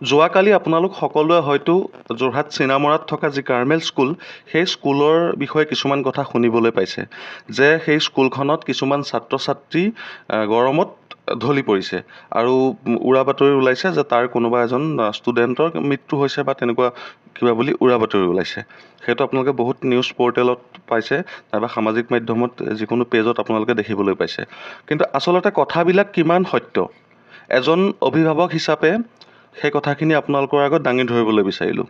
যোৱাকালি আপোনালোক সকলোৱে হয়তো যোৰহাট চিনামৰাত থকা যি কাৰ্মেল স্কুল সেই স্কুলৰ বিষয়ে কিছুমান কথা শুনিবলৈ পাইছে যে সেই স্কুলখনত কিছুমান ছাত্ৰ ছাত্ৰী গৰমত ঢলি পৰিছে আৰু উৰা বাতৰি ওলাইছে যে তাৰ কোনোবা এজন ষ্টুডেণ্টৰ মৃত্যু হৈছে বা তেনেকুৱা কিবা বুলি উৰা বাতৰি ওলাইছে। সেইটো আপোনালোকে বহুত নিউজ পৰ্টেলত পাইছে নাইবা সামাজিক মাধ্যমত যিকোনো পেজত আপোনালোকে দেখিবলৈ পাইছে। কিন্তু আচলতে কথাবিলাক কিমান সত্য এজন অভিভাৱক হিচাপে সেই কথাখিনি আপোনালোকৰ আগত দাঙি ধৰিবলৈ বিচাৰিলোঁ।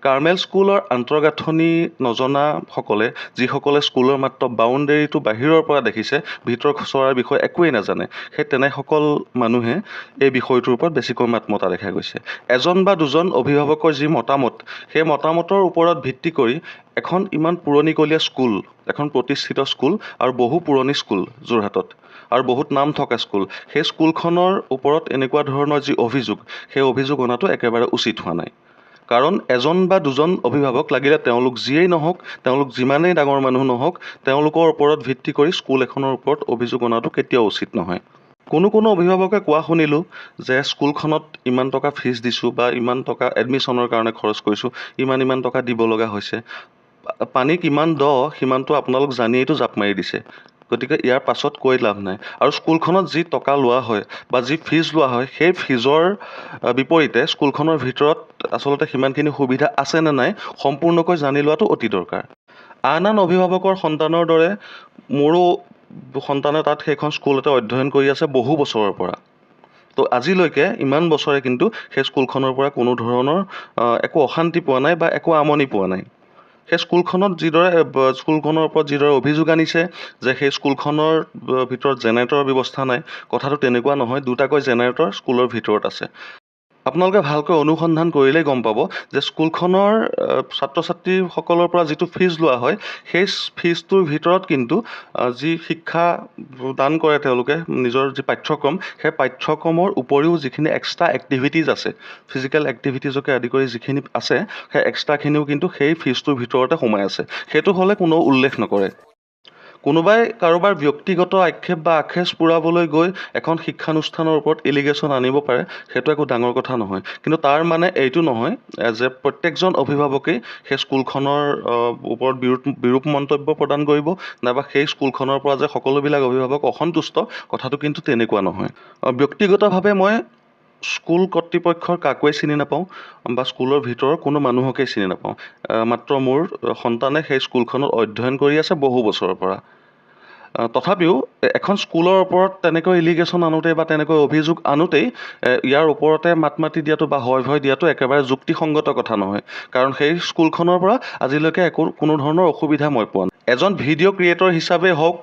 কাৰ্মেল স্কুলৰ আন্তঃগাঁথনি নজনাসকলে যিসকলে স্কুলৰ মাত্ৰ বাউণ্ডেৰীটো বাহিৰৰ পৰা দেখিছে, ভিতৰ খচৰাৰ বিষয়ে একোৱেই নাজানে, সেই তেনেসকল মানুহে এই বিষয়টোৰ ওপৰত বেছিকৈ মাত মতা দেখা গৈছে। এজন বা দুজন অভিভাৱকৰ যি মতামত, সেই মতামতৰ ওপৰত ভিত্তি কৰি এখন ইমান পুৰণিকলীয়া স্কুল, এখন প্ৰতিষ্ঠিত স্কুল আৰু বহু পুৰণি স্কুল যোৰহাটত আৰু বহুত নাম থকা স্কুল, সেই স্কুলখনৰ ওপৰত এনেকুৱা ধৰণৰ যি অভিযোগ, সেই অভিযোগ অনাটো একেবাৰে উচিত হোৱা নাই। কাৰণ এজন বা দুজন অভিভাৱক লাগিলে তেওঁলোক যিয়েই নহওক, তেওঁলোক যিমানেই ডাঙৰ মানুহ নহওক, তেওঁলোকৰ ওপৰত ভিত্তি কৰি স্কুল এখনৰ ওপৰত অভিযোগ অনাটো কেতিয়াও উচিত নহয়। কোনো অভিভাৱকে কোৱা শুনিলোঁ যে স্কুলখনত ইমান টকা ফিজ দিছোঁ বা ইমান টকা এডমিশ্যনৰ কাৰণে খৰচ কৰিছোঁ, ইমান টকা দিব লগা হৈছে। পানী কিমান দ সিমানটো আপোনালোক জানিয়েইতো জাপ মাৰি দিছে, গতিকে ইয়াৰ পাছত কৈ লাভ নাই। আৰু স্কুলখনত যি টকা লোৱা হয় বা যি ফিজ লোৱা হয়, সেই ফিজৰ বিপৰীতে স্কুলখনৰ ভিতৰত আচলতে সিমানখিনি সুবিধা আছে নে নাই সম্পূৰ্ণকৈ জানি লোৱাটো অতি দৰকাৰ। আন অভিভাৱকৰ সন্তানৰ দৰে মোৰো সন্তানে তাত সেইখন স্কুলতে অধ্যয়ন কৰি আছে বহু বছৰৰ পৰা। তো আজিলৈকে ইমান বছৰে কিন্তু সেই স্কুলখনৰ পৰা কোনো ধৰণৰ একো অশান্তি পোৱা নাই বা একো আমনি পোৱা নাই। সেই স্কুলখনৰ ওপৰত যিদৰে অভিযোগ আনিছে যে সেই স্কুলখনৰ ভিতৰত জেনেৰেটৰৰ ব্যৱস্থা নাই, কথাটো তেনেকুৱা নহয়। দুটাকৈ জেনেৰেটৰ স্কুলৰ ভিতৰত আছে। আপোনালোকে ভালকৈ অনুসন্ধান কৰিলেই গম পাব যে স্কুলখনৰ ছাত্ৰ ছাত্ৰীসকলৰ পৰা যিটো ফিজ লোৱা হয়, সেই ফিজটোৰ ভিতৰত কিন্তু যি শিক্ষা দান কৰে তেওঁলোকে, নিজৰ যি পাঠ্যক্ৰম, সেই পাঠ্যক্ৰমৰ উপৰিও যিখিনি এক্সট্ৰা এক্টিভিটিজ আছে, ফিজিকেল এক্টিভিটিজকে আদি কৰি যিখিনি আছে, সেই এক্সট্ৰাখিনিও কিন্তু সেই ফিজটোৰ ভিতৰতে সোমাই আছে। সেইটো হ'লে কোনো উল্লেখ নকৰে। কোনোবাই কাৰোবাৰ ব্যক্তিগত আক্ষেপ বা আখেজ পূৰাবলৈ গৈ এখন শিক্ষানুষ্ঠানৰ ওপৰত এলিগেশ্যন আনিব পাৰে, সেইটো একো ডাঙৰ কথা নহয়। কিন্তু তাৰ মানে এইটো নহয় যে প্ৰত্যেকজন অভিভাৱকেই সেই স্কুলখনৰ ওপৰত বিৰূপ মন্তব্য প্ৰদান কৰিব, নাইবা সেই স্কুলখনৰ পৰা যে সকলোবিলাক অভিভাৱক অসন্তুষ্ট, কথাটো কিন্তু তেনেকুৱা নহয়। ব্যক্তিগতভাৱে মই স্কুল কৰ্তৃপক্ষৰ কাকোৱে চিনি নাপাওঁ বা স্কুলৰ ভিতৰৰ কোনো মানুহকেই চিনি নাপাওঁ। মাত্ৰ মোৰ সন্তানে সেই স্কুলখনত অধ্যয়ন কৰি আছে বহু বছৰৰ পৰা। তথাপিও এখন স্কুলৰ ওপৰত তেনেকৈ এলিগেশ্যন আনোতেই বা তেনেকৈ অভিযোগ আনোতেই ইয়াৰ ওপৰতে মাত মাতি দিয়াটো বা হয় ভয় দিয়াটো একেবাৰে যুক্তিসংগত কথা নহয়। কাৰণ সেই স্কুলখনৰ পৰা আজিলৈকে কোনো ধৰণৰ অসুবিধা মই পোৱা নাই। এজন ভিডিঅ' ক্ৰিয়েটৰ হিচাপেই হওক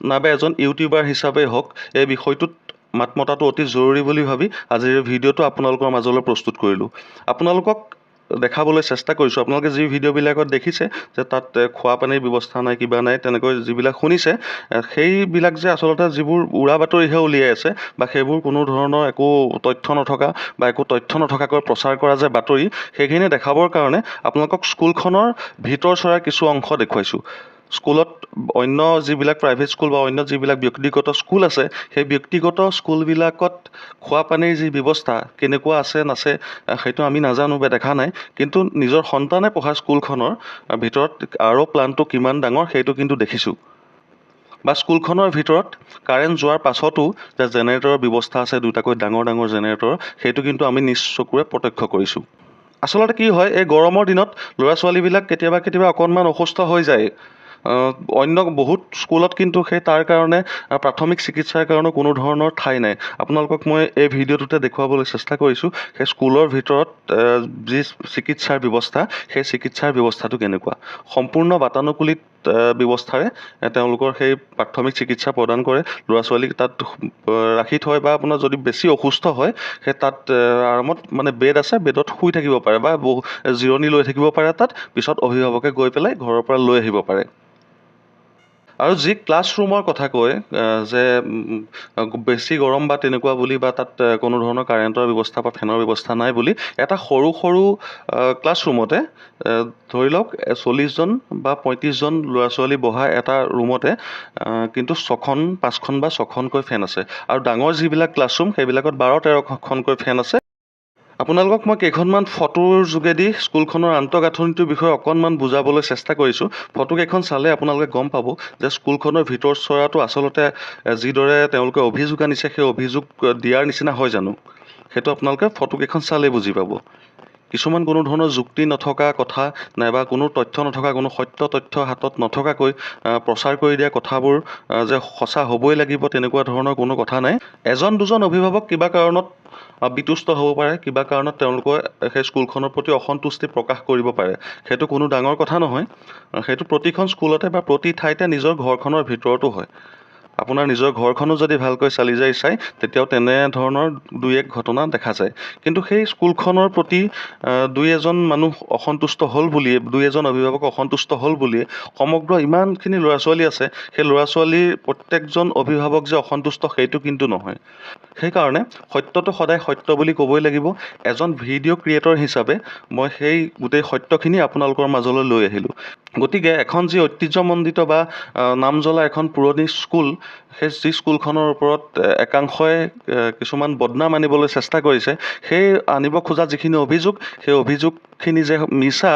নাইবা এজন ইউটিউবাৰ হিচাপেই হওক, এই বিষয়টোত মাত মতাটো অতি জৰুৰী বুলি ভাবি আজিৰ ভিডিঅ'টো আপোনালোকৰ মাজলৈ প্ৰস্তুত কৰিলোঁ। আপোনালোকক দেখাবলৈ চেষ্টা কৰিছোঁ। আপোনালোকে যি ভিডিঅ'বিলাকত দেখিছে যে তাত খোৱা পানীৰ ব্যৱস্থা নাই, কিবা নাই, তেনেকৈ যিবিলাক শুনিছে, সেইবিলাক যে আচলতে যিবোৰ উৰা বাতৰিহে উলিয়াই আছে বা সেইবোৰ কোনো ধৰণৰ একো তথ্য নথকা বা একো তথ্য নথকাকৈ প্ৰচাৰ কৰা যে বাতৰি, সেইখিনি দেখাবৰ কাৰণে আপোনালোকক স্কুলখনৰ ভিতৰ চৰাৰ কিছু অংশ দেখুৱাইছোঁ। স্কুলত অন্য যিবিলাক প্ৰাইভেট স্কুল বা অন্য যিবিলাক ব্যক্তিগত স্কুল আছে, সেই ব্যক্তিগত স্কুলবিলাকত খোৱা পানীৰ যি ব্যৱস্থা কেনেকুৱা আছে নাছে সেইটো আমি নাজানো বা দেখা নাই। কিন্তু নিজৰ সন্তানে পঢ়া স্কুলখনৰ ভিতৰত আৰু প্লানটো কিমান ডাঙৰ সেইটো কিন্তু দেখিছোঁ। বা স্কুলখনৰ ভিতৰত কাৰেণ্ট যোৱাৰ পাছতো যে জেনেৰেটৰৰ ব্যৱস্থা আছে, দুটাকৈ ডাঙৰ জেনেৰেটৰ, সেইটো কিন্তু আমি নিজ চকুৰে প্ৰত্যক্ষ কৰিছোঁ। আচলতে কি হয়, এই গৰমৰ দিনত ল'ৰা ছোৱালীবিলাক কেতিয়াবা অকণমান অসুস্থ হৈ যায়। অন্য বহুত স্কুলত কিন্তু তাৰ কাৰণে প্ৰাথমিক চিকিৎসাৰ কাৰণে কোনো ধৰণৰ ঠাই নাই। আপোনালোকক মই এই ভিডিঅ'টোতে দেখুৱাবলৈ চেষ্টা কৰিছোঁ সেই স্কুলৰ ভিতৰত যি চিকিৎসাৰ ব্যৱস্থা, সেই চিকিৎসাৰ ব্যৱস্থাটো কেনেকুৱা। সম্পূৰ্ণ বাতানুকূলিত ব্যৱস্থাৰে তেওঁলোকৰ সেই প্ৰাথমিক চিকিৎসা প্ৰদান কৰে। ল'ৰা ছোৱালীক তাত ৰাখি থয় বা আপোনাৰ যদি বেছি অসুস্থ হয়, সেই তাত আৰামত মানে বেড আছে, বেডত শুই থাকিব পাৰে বা জিৰণি লৈ থাকিব পাৰে তাত, পিছত অভিভাৱকে গৈ পেলাই ঘৰৰ পৰা লৈ আহিব পাৰে। আৰু যি ক্লাছৰুমৰ কথা কয় যে বেছি গৰম বা তেনেকুৱা বুলি বা তাত কোনো ধৰণৰ কাৰেণ্টৰ ব্যৱস্থা বা ফেনৰ ব্যৱস্থা নাই বুলি, এটা সৰু ক্লাছৰুমতে ধৰি লওক 40জন বা 35জন ল'ৰা ছোৱালী বহা এটা ৰুমতে কিন্তু 5খন বা 6খনকৈ ফেন আছে। আৰু ডাঙৰ যিবিলাক ক্লাছৰুম সেইবিলাকত 12-13খনকৈ ফেন আছে। আপোনালোকক মই কেইখনমান ফটোৰ যোগেদি স্কুলখনৰ আন্তঃগাঁথনিটোৰ বিষয়ে অকণমান বুজাবলৈ চেষ্টা কৰিছোঁ। ফটোকেইখন চালে আপোনালোকে গম পাব যে স্কুলখনৰ ভিতৰ চৰাটো আচলতে যিদৰে তেওঁলোকে অভিযোগ আনিছে সেই অভিযোগ দিয়াৰ নিচিনা হয় জানো, সেইটো আপোনালোকে ফটোকেইখন চালেই বুজি পাব। কিছুমান কোনো ধৰণৰ যুক্তি নথকা কথা নাইবা কোনো তথ্য নথকা, কোনো সত্য তথ্য হাতত নথকাকৈ প্ৰচাৰ কৰি দিয়া কথাবোৰ যে সঁচা হ'বই লাগিব তেনেকুৱা ধৰণৰ কোনো কথা নাই। এজন দুজন অভিভাৱক কিবা কাৰণত বিতুষ্ট হ'ব পাৰে, কিবা কাৰণত তেওঁলোকে সেই স্কুলখনৰ প্ৰতি অসন্তুষ্টি প্ৰকাশ কৰিব পাৰে, সেইটো কোনো ডাঙৰ কথা নহয়। সেইটো প্ৰতিখন স্কুলতে বা প্ৰতি ঠাইতে নিজৰ ঘৰখনৰ ভিতৰতো হয়। আপোনাৰ নিজৰ ঘৰখনো যদি ভালকৈ চালি জাৰি চায় তেতিয়াও তেনেধৰণৰ দুই এক ঘটনা দেখা যায়। কিন্তু সেই স্কুলখনৰ প্ৰতি দুই এজন মানুহ অসন্তুষ্ট হ'ল বুলিয়ে, দুই এজন অভিভাৱক অসন্তুষ্ট হ'ল বুলিয়ে সমগ্ৰ ইমানখিনি ল'ৰা ছোৱালী আছে, সেই ল'ৰা ছোৱালীৰ প্ৰত্যেকজন অভিভাৱক যে অসন্তুষ্ট সেইটো কিন্তু নহয়। সেইকাৰণে সত্যটো সদায় সত্য বুলি ক'বই লাগিব। এজন ভিডিঅ' ক্ৰিয়েটৰ হিচাপে মই সেই গোটেই সত্যখিনি আপোনালোকৰ মাজলৈ লৈ আহিলোঁ। গতিকে এখন যি ঐতিহ্যমণ্ডিত বা নাম জ্বলা এখন পুৰণি স্কুল, সেই যি স্কুলখনৰ ওপৰত একাংশই কিছুমান বদনাম আনিবলৈ চেষ্টা কৰিছে, সেই আনিব খোজা যিখিনি অভিযোগ, সেই অভিযোগখিনি যে মিছা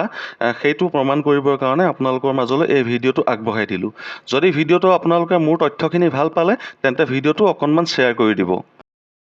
সেইটো প্ৰমাণ কৰিবৰ কাৰণে আপোনালোকৰ মাজলৈ এই ভিডিঅ'টো আগবঢ়াই দিলোঁ। যদি ভিডিঅ'টো আপোনালোকে মোৰ তথ্যখিনি ভাল পালে তেন্তে ভিডিঅ'টো অকণমান শ্বেয়াৰ কৰি দিব।